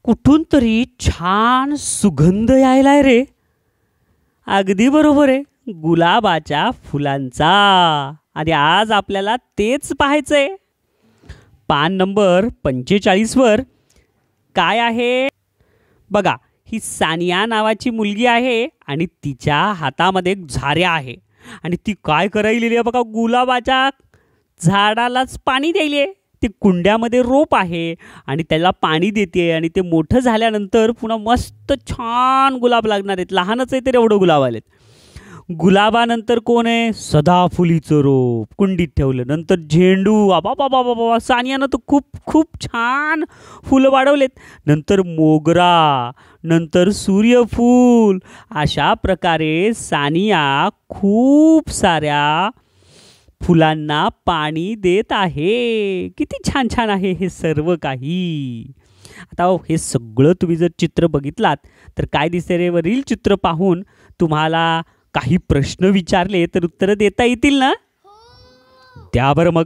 कुठून तरी छान सुगंध यायलाय रे. अगदी बरोबर आहे, गुलाबाच्या फुलांचा. आणि आज आपल्याला तेच पाहायचंय. पान नंबर 45 वर काय आहे बघा. ही सानिया नावाची मुलगी आहे आणि तिच्या हातामध्ये एक झाऱ्या आहे आणि ती काय करायलेली आहे बघा, गुलाबाच्या झाडालाच पाणी द्यायले. ते कुंड्यामध्ये रोप आहे आणि त्याला पाणी देते आणि ते मोठं झाल्यानंतर पुन्हा मस्त छान गुलाब लागणार आहेत. लहानच आहे तर एवढं गुलाब आलेत. गुलाबानंतर कोण आहे, सदाफुलीचं रोप कुंडीत ठेवलं. नंतर झेंडू. बाबा सानियानं तर खूप खूप छान फुलं वाढवलेत. नंतर मोगरा, नंतर सूर्यफूल. अशा प्रकारे सानिया खूप साऱ्या फुलांना पाणी देत आहे. किती छान छान आहे हे सर्व काही. आता हे सगळं तुम्ही जर चित्र बघितलात तर काय दिसते रे. वरील चित्र पाहून तुम्हाला काही प्रश्न विचारले तर उत्तर देता येतील ना. द्या बरं मग.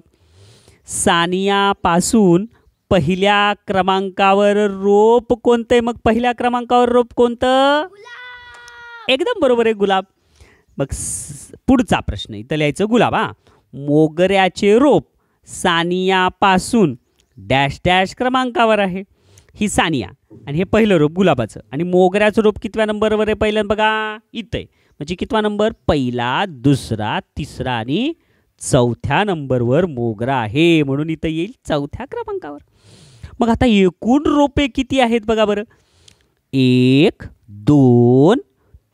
सानियापासून पहिल्या क्रमांकावर रोप कोणतं आहे. मग पहिल्या क्रमांकावर रोप कोणतं. एकदम बरोबर आहे, गुलाब. मग पुढचा प्रश्न इथं लिहायचं गुलाब. मोगऱ्याचे रोप सानियापासून डॅश डॅश क्रमांकावर आहे. ही सानिया आणि हे पहिलं रोप गुलाबाचं. आणि मोगऱ्याचं रोप कितव्या नंबरवर आहे पहिलं बघा इथं आहे. म्हणजे कितवा नंबर, पहिला, दुसरा, तिसरा आणि चौथ्या नंबरवर मोगरा आहे. म्हणून इथं येईल चौथ्या क्रमांकावर. मग आता एकूण रोपे किती आहेत बघा बरं. 1 2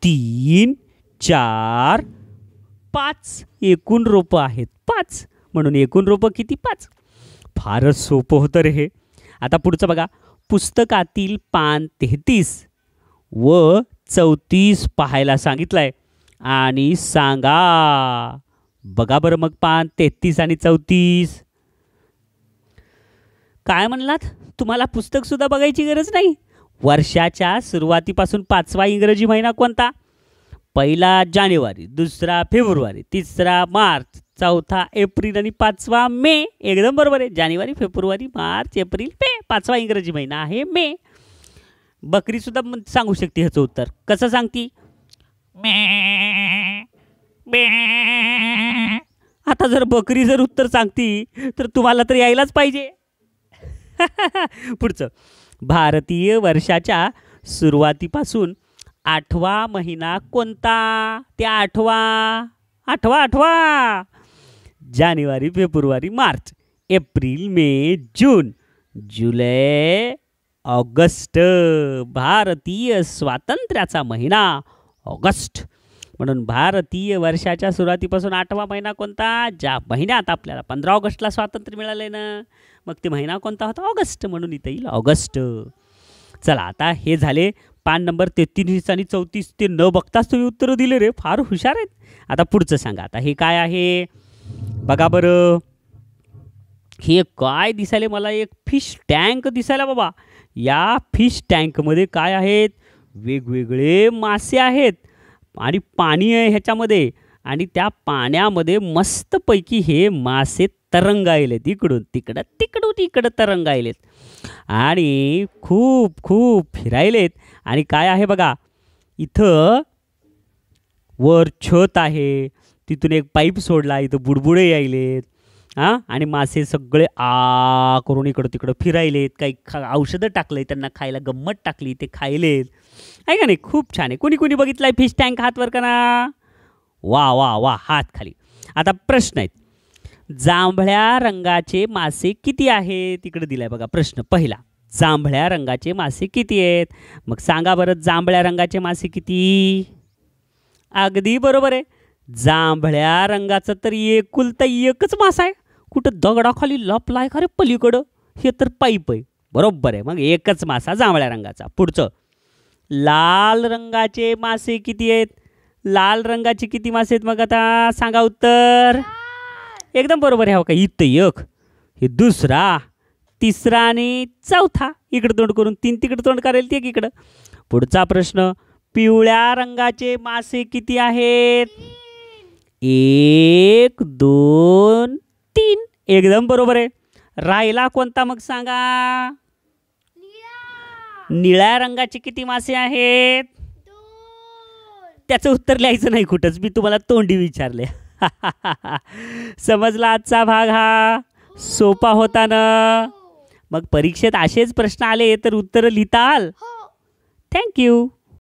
3 4 5 एकूण रोपं आहेत 5. म्हणून एकूण रोपं किती, 5. फारच सोपं होतं रे हे. आता पुढचं बघा. पुस्तकातील पान 33 व 34 पाहायला सांगितलंय आणि सांगा. बघा बरं मग पान 33 आणि 34 काय म्हणलात. तुम्हाला पुस्तक सुद्धा बघायची गरज नाही. वर्षाच्या सुरुवातीपासून 5वा इंग्रजी महिना कोणता. पहिला जानेवारी, दुसरा फेब्रुवारी, तिसरा मार्च, चौथा एप्रिल आणि 5वा मे. एकदम बरोबर आहे. जानेवारी, फेब्रुवारी, मार्च, एप्रिल, मे. 5वा इंग्रजी महिना आहे मे. बकरी सुद्धा सांगू शकते ह्याचं उत्तर. कसं सांगती. आता जर बकरी जर उत्तर सांगती तर तुम्हाला तर यायलाच पाहिजे. पुढचं. भारतीय वर्षाच्या सुरुवातीपासून 8वा महिना कोणता. ते आठवा जानेवारी, फेब्रुवारी, मार्च, एप्रिल, मे, जून, जुलै, ऑगस्ट. भारतीय स्वातंत्र्याचा महिना ऑगस्ट. म्हणून भारतीय वर्षाच्या सुरुवातीपासून 8वा महिना कोणता. ज्या महिन्यात आपल्याला 15 ऑगस्टला स्वातंत्र्य मिळाले ना, मग ते महिना कोणता होता, ऑगस्ट. म्हणून इथं येईल ऑगस्ट. चला आता हे झाले पान नंबर 33 आणि 34. ते न बघताच तुम्ही उत्तरं दिले रे, फार हुशार आहेत. आता पुढचं सांगा. आता हे काय आहे बघा बरं. हे काय दिसायले मला, एक फिश टँक दिसायला बाबा. या फिश टँकमध्ये काय आहेत, वेगवेगळे मासे आहेत आणि पाणी आहे ह्याच्यामध्ये. आणि त्या पाण्यामध्ये मस्तपैकी हे मासे तरंगायलेत. इकडून तिकडं, तिकडून इकडं तरंगायलेत आणि खूप खूप फिरायलेत. आणि काय आहे बघा, इथं वर छत आहे, तिथून एक पाईप सोडला, इथं बुडबुडे यायलेत. आणि मासे सगळे करून इकडं तिकडं फिरायलेत. काही औषधं टाकलंय त्यांना खायला, गंमत टाकली, ते खायलेत. आहे का नाही. खूप छान आहे. कुणी कुणी बघितलाय फिश टँक. हात वर करा. वा वा वा, हात खाली. आता प्रश्न आहेत. जांभळ्या रंगाचे मासे किती आहेत. तिकडे दिलाय बघा प्रश्न पहिला. जांभळ्या रंगाचे मासे किती आहेत. मग सांगा बरं, जांभळ्या रंगाचे मासे किती. अगदी बरोबर आहे. जांभळ्या रंगाचं तर एकुलता एकच मासा आहे. कुठं दगडाखाली लपलाय का रे पलीकडं. हे तर पाईप आहे. बरोबर आहे. मग एकच मासा जांभळ्या रंगाचा. पुढचं. लाल रंगाचे मासे किती आहेत. लाल रंगाचे किती मासे आहेत मग आता सांगा उत्तर. एकदम बरोबर आहे. हो का, इथं एक, हे दुसरा, तिसरा आणि चौथा. इकडं तोंड करून 3 तिकडं तोंड करेल ते इकडं. पुढचा प्रश्न. पिवळ्या रंगाचे मासे किती आहेत. 1 2 3. एकदम बरोबर आहे. राहिला कोणता मग सांगा. निळ्या रंगाचे किती मासे आहेत? त्याचं उत्तर लिहायचं नाही कुठंच, मी तुम्हाला तोंडी विचारले. समजला आजचा भाग? हा सोपा होता ना? मग परीक्षेत असेच प्रश्न आले तर उत्तर लिहिताल? थँक्यू.